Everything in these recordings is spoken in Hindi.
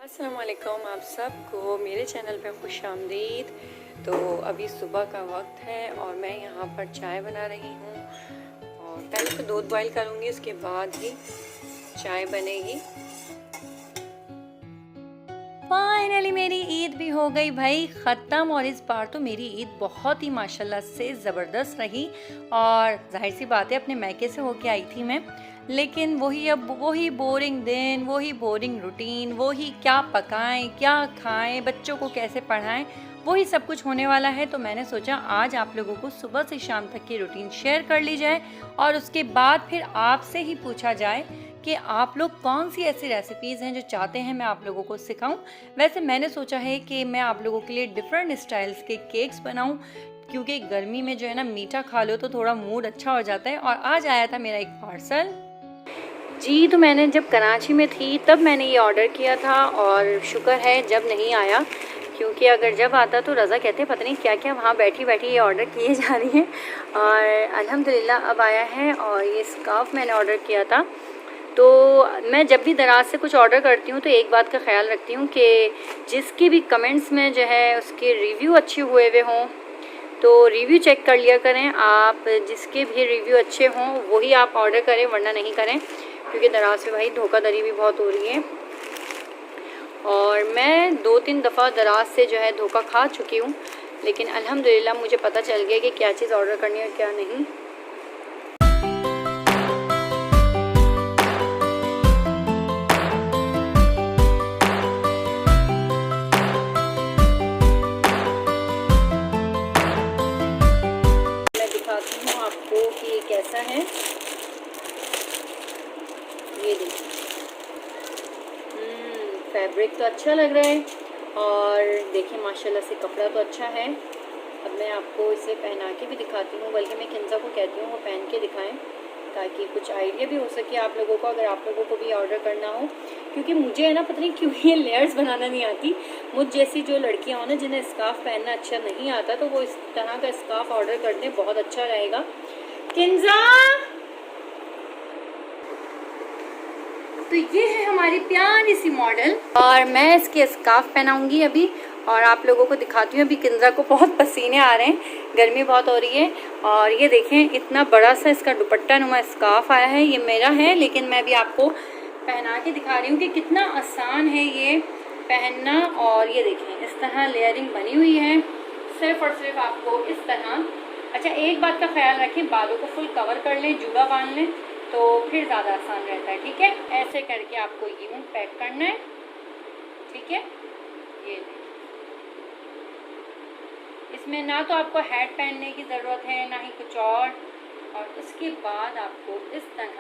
अस्सलाम वालेकुम आप सबको मेरे चैनल पे खुश आमदीद। तो अभी सुबह का वक्त है और मैं यहाँ पर चाय बना रही हूँ और पहले तो दूध बॉईल करूँगी, उसके बाद ही चाय बनेगी। फाइनली मेरी ईद भी हो गई भाई ख़त्म, और इस बार तो मेरी ईद बहुत ही माशाल्लाह से ज़बरदस्त रही। और जाहिर सी बात है अपने मैके से होके आई थी मैं, लेकिन वही बोरिंग दिन, वही बोरिंग रूटीन, वही क्या पकाएं क्या खाएं, बच्चों को कैसे पढ़ाएं, वही सब कुछ होने वाला है। तो मैंने सोचा आज आप लोगों को सुबह से शाम तक की रूटीन शेयर कर ली जाए और उसके बाद फिर आपसे ही पूछा जाए कि आप लोग कौन सी ऐसी रेसिपीज़ हैं जो चाहते हैं मैं आप लोगों को सिखाऊं। वैसे मैंने सोचा है कि मैं आप लोगों के लिए डिफरेंट स्टाइल्स के केक्स बनाऊं, क्योंकि गर्मी में जो है ना मीठा खा लो तो थोड़ा मूड अच्छा हो जाता है। और आज आया था मेरा एक पार्सल जी, तो मैंने जब कराची में थी तब मैंने ये ऑर्डर किया था और शुक्र है जब नहीं आया, क्योंकि अगर जब आता तो रज़ा कहते पता नहीं क्या क्या वहाँ बैठी बैठी ये ऑर्डर किए जा रही हैं। और अल्हम्दुलिल्लाह अब आया है। और ये स्कार्फ मैंने ऑर्डर किया था। तो मैं जब भी दराज से कुछ ऑर्डर करती हूँ तो एक बात का ख्याल रखती हूँ कि जिसके भी कमेंट्स में जो है उसके रिव्यू अच्छे हुए हुए हों, तो रिव्यू चेक कर लिया करें आप। जिसके भी रिव्यू अच्छे हों वही आप ऑर्डर करें, वरना नहीं करें, क्योंकि दराज से भाई धोखाधड़ी भी बहुत हो रही है। और मैं 2-3 दफ़ा दराज से जो है धोखा खा चुकी हूँ, लेकिन अल्हम्दुलिल्लाह मुझे पता चल गया कि क्या चीज़ ऑर्डर करनी है और क्या नहीं। मैं दिखाती हूँ आपको कि ये कैसा है। ये देखिए, फैब्रिक तो अच्छा लग रहा है और देखिए माशाल्लाह से कपड़ा तो अच्छा है। अब मैं आपको इसे पहना के भी दिखाती हूँ, बल्कि मैं किंजा को कहती हूँ वो पहन के दिखाएं ताकि कुछ आइडिया भी हो सके आप लोगों को, अगर आप लोगों को भी ऑर्डर करना हो। क्योंकि मुझे है ना पता नहीं क्यों ये लेयर्स बनाना नहीं आती। मुझ जैसी जो लड़कियाँ हो ना जिन्हें स्कार्फ पहनना अच्छा नहीं आता, तो वो इस तरह का स्कार्फ ऑर्डर कर दें, बहुत अच्छा रहेगा। किंजा, तो ये है हमारी प्यारी सी मॉडल और मैं इसके स्कार्फ पहनाऊंगी अभी और आप लोगों को दिखाती हूँ। अभी किंजा को बहुत पसीने आ रहे हैं, गर्मी बहुत हो रही है। और ये देखें इतना बड़ा सा इसका दुपट्टा नुमा स्कार्फ आया है, ये मेरा है, लेकिन मैं भी आपको पहना के दिखा रही हूँ कि कितना आसान है ये पहनना। और ये देखें इस तरह लेयरिंग बनी हुई है, सिर्फ और सिर्फ आपको इस तरह। अच्छा, एक बात का ख्याल रखें, बालों को फुल कवर कर लें, जूड़ा बांध लें, तो फिर ज़्यादा आसान रहता है। ठीक है, ऐसे करके आपको यूं पैक करना है। ठीक है, ये इसमें ना तो आपको हैट पहनने की ज़रूरत है ना ही कुछ और उसके बाद आपको इस तरह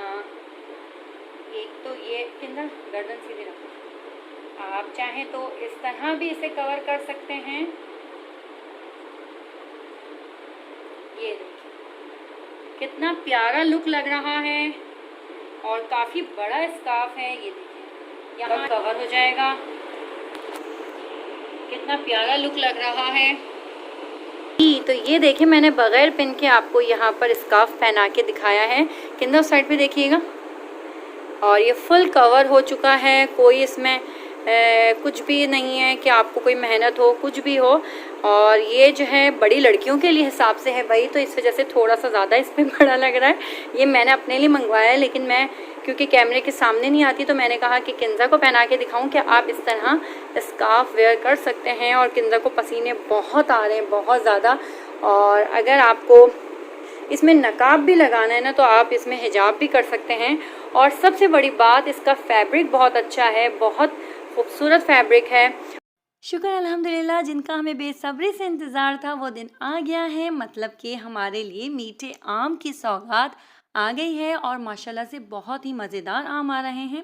एक तो ये किंदा गर्दन सीधी रखो, आप चाहें तो इस तरह भी इसे कवर कर सकते हैं। ये देखिए कितना प्यारा लुक लग रहा है और काफ़ी बड़ा स्कार्फ है। ये देखिए यहाँ कवर हो जाएगा, कितना प्यारा लुक लग रहा है। तो ये देखिए मैंने बगैर पिन के आपको यहाँ पर स्कार्फ पहना के दिखाया है। किंदा साइड पे देखिएगा, और ये फुल कवर हो चुका है, कोई इसमें कुछ भी नहीं है कि आपको कोई मेहनत हो, कुछ भी हो। और ये जो है बड़ी लड़कियों के लिए हिसाब से है भाई, तो इस वजह से थोड़ा सा ज़्यादा इस पर बड़ा लग रहा है। ये मैंने अपने लिए मंगवाया है, लेकिन मैं क्योंकि कैमरे के सामने नहीं आती तो मैंने कहा कि किंजा को पहना के दिखाऊं कि आप इस तरह स्कार्फ वेयर कर सकते हैं। और किंजा को पसीने बहुत आ रहे हैं, बहुत ज़्यादा। और अगर आपको इसमें नकाब भी लगाना है ना तो आप इसमें हिजाब भी कर सकते हैं। और सबसे बड़ी बात, इसका फैब्रिक बहुत अच्छा है, बहुत खूबसूरत फैब्रिक है। शुक्र अल्हम्दुलिल्लाह, जिनका हमें बेसब्री से इंतज़ार था वो दिन आ गया है। मतलब कि हमारे लिए मीठे आम की सौगात आ गई है और माशाल्लाह से बहुत ही मज़ेदार आम आ रहे हैं।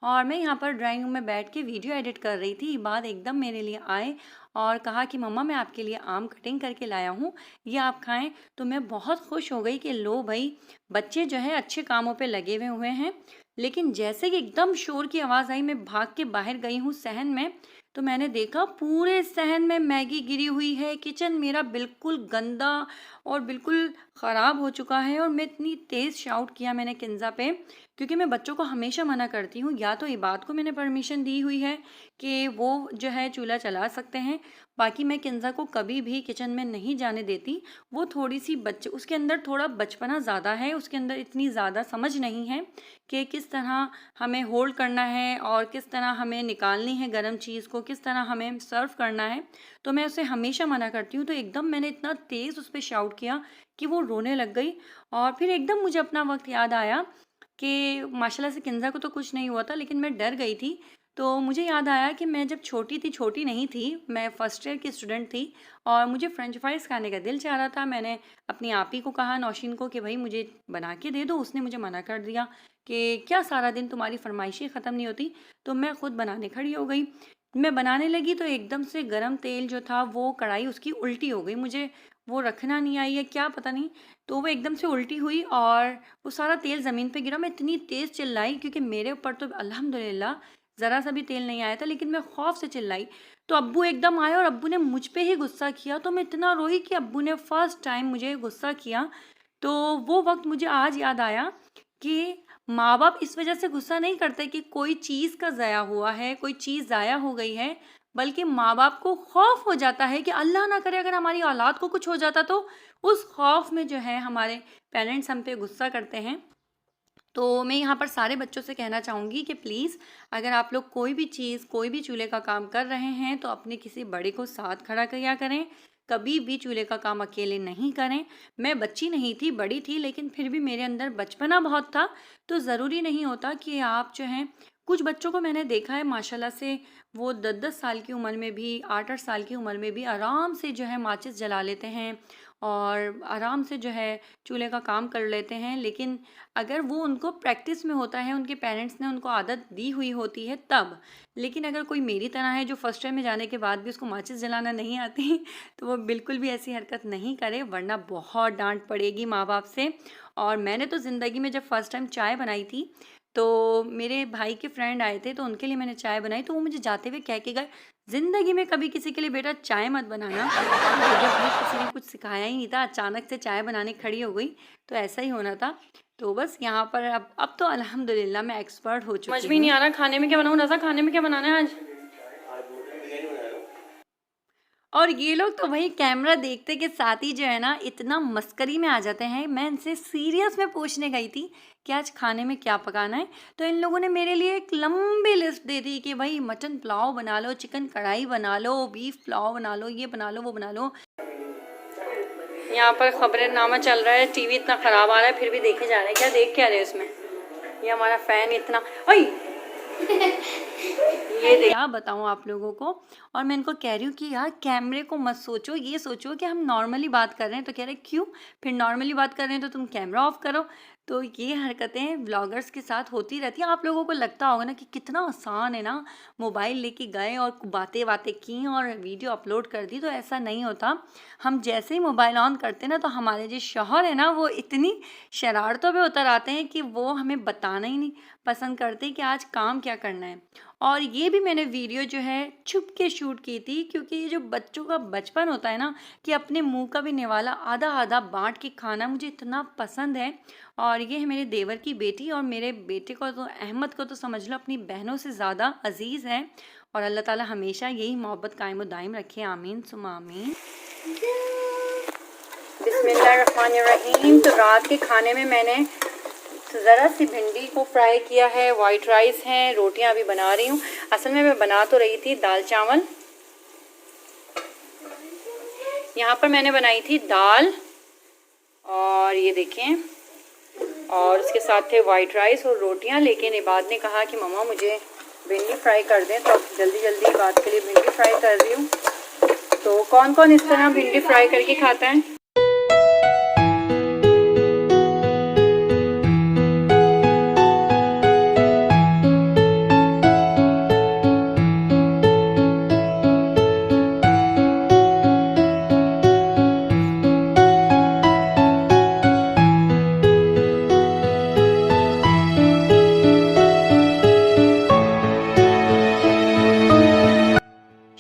और मैं यहाँ पर ड्राइंग रूम में बैठ के वीडियो एडिट कर रही थी, बाद एकदम मेरे लिए आए और कहा कि मम्मा मैं आपके लिए आम कटिंग करके लाया हूँ, ये आप खाएं। तो मैं बहुत खुश हो गई कि लो भाई, बच्चे जो है अच्छे कामों पे लगे हुए हैं। लेकिन जैसे कि एकदम शोर की आवाज़ आई, मैं भाग के बाहर गई हूँ सहन में, तो मैंने देखा पूरे सहन में मैगी गिरी हुई है, किचन मेरा बिल्कुल गंदा और बिल्कुल ख़राब हो चुका है। और मैं इतनी तेज़ शाउट किया मैंने किंज़ा पे, क्योंकि मैं बच्चों को हमेशा मना करती हूँ, या तो इबाद को मैंने परमिशन दी हुई है कि वो जो है चूल्हा चला सकते हैं, बाकी मैं किंज़ा को कभी भी किचन में नहीं जाने देती। वो थोड़ी सी बच्चे, उसके अंदर थोड़ा बचपना ज़्यादा है, उसके अंदर इतनी ज़्यादा समझ नहीं है कि किस तरह हमें होल्ड करना है और किस तरह हमें निकालनी है गर्म चीज़ को, किस तरह हमें सर्व करना है। तो मैं उसे हमेशा मना करती हूँ। तो एकदम मैंने इतना तेज़ उस पर शाउट किया कि वो रोने लग गई। और फिर एकदम मुझे अपना वक्त याद आया कि माशाल्लाह से किंज़ा को तो कुछ नहीं हुआ था, लेकिन मैं डर गई थी। तो मुझे याद आया कि मैं जब छोटी थी, छोटी नहीं थी, मैं फर्स्ट ईयर की स्टूडेंट थी और मुझे फ्रेंच फ्राइज़ खाने का दिल चाह रहा था। मैंने अपनी आप ही को कहा, नौशीन को, कि भाई मुझे बना के दे दो। उसने मुझे मना कर दिया कि क्या सारा दिन तुम्हारी फरमाइशें ख़त्म नहीं होती। तो मैं ख़ुद बनाने खड़ी हो गई। मैं बनाने लगी तो एकदम से गरम तेल जो था वो कढ़ाई उसकी उल्टी हो गई। मुझे वो रखना नहीं आई है क्या पता नहीं, तो वो एकदम से उल्टी हुई और वो सारा तेल ज़मीन पे गिरा। मैं इतनी तेज़ चिल्लाई, क्योंकि मेरे ऊपर तो अल्हम्दुलिल्लाह ज़रा सा भी तेल नहीं आया था, लेकिन मैं खौफ से चिल्लाई। तो अब्बू एकदम आए और अब्बू ने मुझ पे ही गुस्सा किया। तो मैं इतना रोई कि अब्बू ने फ़र्स्ट टाइम मुझे गुस्सा किया। तो वो वक्त मुझे आज याद आया कि माँ बाप इस वजह से गुस्सा नहीं करते कि कोई चीज़ का ज़ाया हुआ है, कोई चीज़ ज़ाया हो गई है, बल्कि माँ बाप को खौफ हो जाता है कि अल्लाह ना करे अगर हमारी औलाद को कुछ हो जाता तो। उस खौफ में जो है हमारे पेरेंट्स हम पे गुस्सा करते हैं। तो मैं यहाँ पर सारे बच्चों से कहना चाहूँगी कि प्लीज़ अगर आप लोग कोई भी चीज़, कोई भी चूल्हे का काम कर रहे हैं तो अपने किसी बड़े को साथ खड़ा किया करें। कभी भी चूल्हे का काम अकेले नहीं करें। मैं बच्ची नहीं थी, बड़ी थी, लेकिन फिर भी मेरे अंदर बचपना बहुत था। तो ज़रूरी नहीं होता कि आप जो हैं, कुछ बच्चों को मैंने देखा है माशाल्लाह से, वो 10-10 साल की उम्र में भी, 8-8 साल की उम्र में भी आराम से जो है माचिस जला लेते हैं और आराम से जो है चूल्हे का काम कर लेते हैं। लेकिन अगर वो उनको प्रैक्टिस में होता है, उनके पेरेंट्स ने उनको आदत दी हुई होती है तब। लेकिन अगर कोई मेरी तरह है जो फर्स्ट टाइम में जाने के बाद भी उसको माचिस जलाना नहीं आती तो वो बिल्कुल भी ऐसी हरकत नहीं करे, वरना बहुत डांट पड़ेगी माँ बाप से। और मैंने तो ज़िंदगी में जब फर्स्ट टाइम चाय बनाई थी, तो मेरे भाई के फ्रेंड आए थे, तो उनके लिए मैंने चाय बनाई। तो वो मुझे जाते हुए कह के गए, ज़िंदगी में कभी किसी के लिए बेटा चाय मत बनाना। मुझे भाई किसी ने कुछ सिखाया ही नहीं था, अचानक से चाय बनाने खड़ी हो गई, तो ऐसा ही होना था। तो बस यहाँ पर अब तो अल्हम्दुलिल्लाह मैं एक्सपर्ट हो चुकी हूँ। समझ भी नहीं आ रहा खाने में क्या बनाऊँ। रज़ा, खाने में क्या बनाना है आज? और ये लोग तो वही कैमरा देखते के साथ ही जो है ना इतना मस्करी में आ जाते हैं। मैं इनसे सीरियस में पूछने गई थी कि आज खाने में क्या पकाना है, तो इन लोगों ने मेरे लिए एक लंबी लिस्ट दे दी कि भाई मटन पुलाव बना लो, चिकन कढ़ाई बना लो, बीफ पुलाव बना लो, ये बना लो, वो बना लो। यहाँ पर खबरनामा चल रहा है, टीवी इतना ख़राब आ रहा है फिर भी देखे जा रहे हैं। क्या देख क्या रहे हैं उसमें? ये हमारा फ़ैन इतना ये क्या बताऊँ आप लोगों को। और मैं इनको कह रही हूँ कि यार कैमरे को मत सोचो, ये सोचो कि हम नॉर्मली बात कर रहे हैं। तो कह रहे क्यों, फिर नॉर्मली बात कर रहे हैं तो तुम कैमरा ऑफ करो। तो ये हरकतें व्लॉगर्स के साथ होती रहती हैं। आप लोगों को लगता होगा ना कि कितना आसान है ना, मोबाइल लेके गए और बातें बातें की और वीडियो अपलोड कर दी। तो ऐसा नहीं होता। हम जैसे ही मोबाइल ऑन करते हैं ना, तो हमारे जो शौहर है ना, वो इतनी शरारतों पे उतर आते हैं कि वो हमें बताना ही नहीं पसंद करते कि आज काम क्या करना है। और ये भी मैंने वीडियो जो है छुप के शूट की थी, क्योंकि ये जो बच्चों का बचपन होता है ना, कि अपने मुंह का भी निवाला आधा आधा बांट के खाना, मुझे इतना पसंद है। और ये है मेरे देवर की बेटी, और मेरे बेटे को तो, अहमद को तो समझ लो अपनी बहनों से ज़्यादा अजीज़ है। और अल्लाह ताला हमेशा यही मोहब्बत कायम दायम रखे, आमीन सुमा आमीन। बिस्मिल्लाहिर्रहमानिर्रहीम। तो रात के खाने में मैंने ज़रा सी भिंडी को फ्राई किया है, वाइट राइस हैं, रोटियां अभी बना रही हूँ। असल में मैं बना तो रही थी दाल चावल। यहाँ पर मैंने बनाई थी दाल, और ये देखें, और उसके साथ थे वाइट राइस और रोटियां। लेकिन इबाद ने कहा कि मम्मा मुझे भिंडी फ्राई कर दें, तो अब जल्दी जल्दी इबाद के लिए भिंडी फ्राई कर रही हूँ। तो कौन कौन इस तरह भिंडी फ्राई करके खाता है?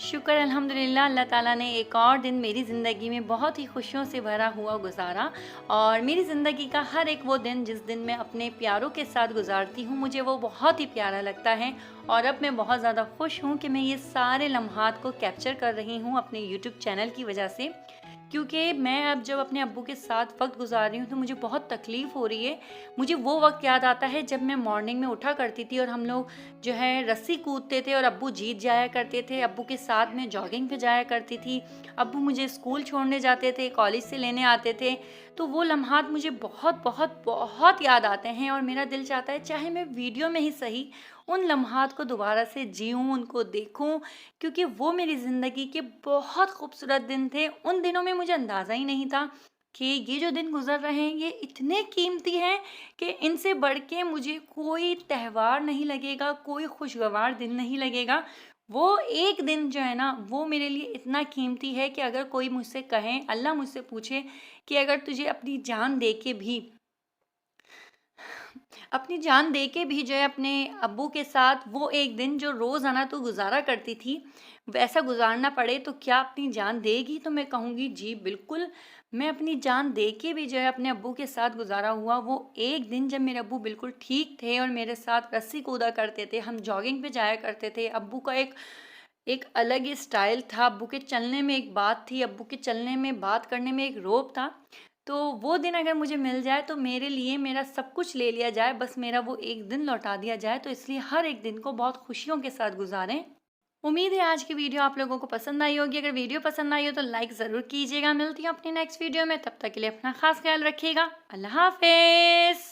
शुक्र अल्हम्दुलिल्लाह, अल्लाह ताला ने एक और दिन मेरी ज़िंदगी में बहुत ही खुशियों से भरा हुआ गुज़ारा। और मेरी ज़िंदगी का हर एक वो दिन जिस दिन मैं अपने प्यारों के साथ गुज़ारती हूँ, मुझे वो बहुत ही प्यारा लगता है। और अब मैं बहुत ज़्यादा खुश हूँ कि मैं ये सारे लम्हात को कैप्चर कर रही हूँ अपने यूट्यूब चैनल की वजह से। क्योंकि मैं अब जब अपने अब्बू के साथ वक्त गुजार रही हूँ तो मुझे बहुत तकलीफ़ हो रही है। मुझे वो वक्त याद आता है जब मैं मॉर्निंग में उठा करती थी और हम लोग जो है रस्सी कूदते थे और अब्बू जीत जाया करते थे। अब्बू के साथ में जॉगिंग पे जाया करती थी। अब्बू मुझे स्कूल छोड़ने जाते थे, कॉलेज से लेने आते थे। तो वो लम्हात मुझे बहुत बहुत बहुत याद आते हैं और मेरा दिल चाहता है चाहे मैं वीडियो में ही सही उन लम्हात को दोबारा से जीऊँ, उनको देखूँ, क्योंकि वो मेरी ज़िंदगी के बहुत खूबसूरत दिन थे। उन दिनों में मुझे अंदाज़ा ही नहीं था कि ये जो दिन गुज़र रहे हैं ये इतने कीमती हैं कि इनसे बढ़ के मुझे कोई त्यौहार नहीं लगेगा, कोई खुशगवार दिन नहीं लगेगा। वो एक दिन जो है ना वो मेरे लिए इतना कीमती है कि अगर कोई मुझसे कहे, अल्लाह मुझसे पूछे कि अगर तुझे अपनी जान दे के भी जो है अपने अब्बू के साथ वो एक दिन जो रोज़ाना तू गुज़ारा करती थी, वैसा गुज़ारना पड़े तो क्या अपनी जान देगी? तो मैं कहूँगी जी बिल्कुल, मैं अपनी जान दे के भी जो है अपने अब्बू के साथ गुज़ारा हुआ वो एक दिन जब मेरे अब्बू बिल्कुल ठीक थे और मेरे साथ रस्सी कूदा करते थे, हम जॉगिंग पे जाया करते थे। अब्बू का एक एक अलग ही स्टाइल था, अब्बू के चलने में एक बात थी, अब्बू के चलने में, बात करने में एक रोब था। तो वो दिन अगर मुझे मिल जाए तो मेरे लिए मेरा सब कुछ ले लिया जाए, बस मेरा वो एक दिन लौटा दिया जाए। तो इसलिए हर एक दिन को बहुत खुशियों के साथ गुज़ारें। उम्मीद है आज की वीडियो आप लोगों को पसंद आई होगी। अगर वीडियो पसंद आई हो तो लाइक ज़रूर कीजिएगा। मिलती हूँ अपनी नेक्स्ट वीडियो में, तब तक के लिए अपना ख़ास ख़्याल रखिएगा। अल्लाह हाफ़िज़।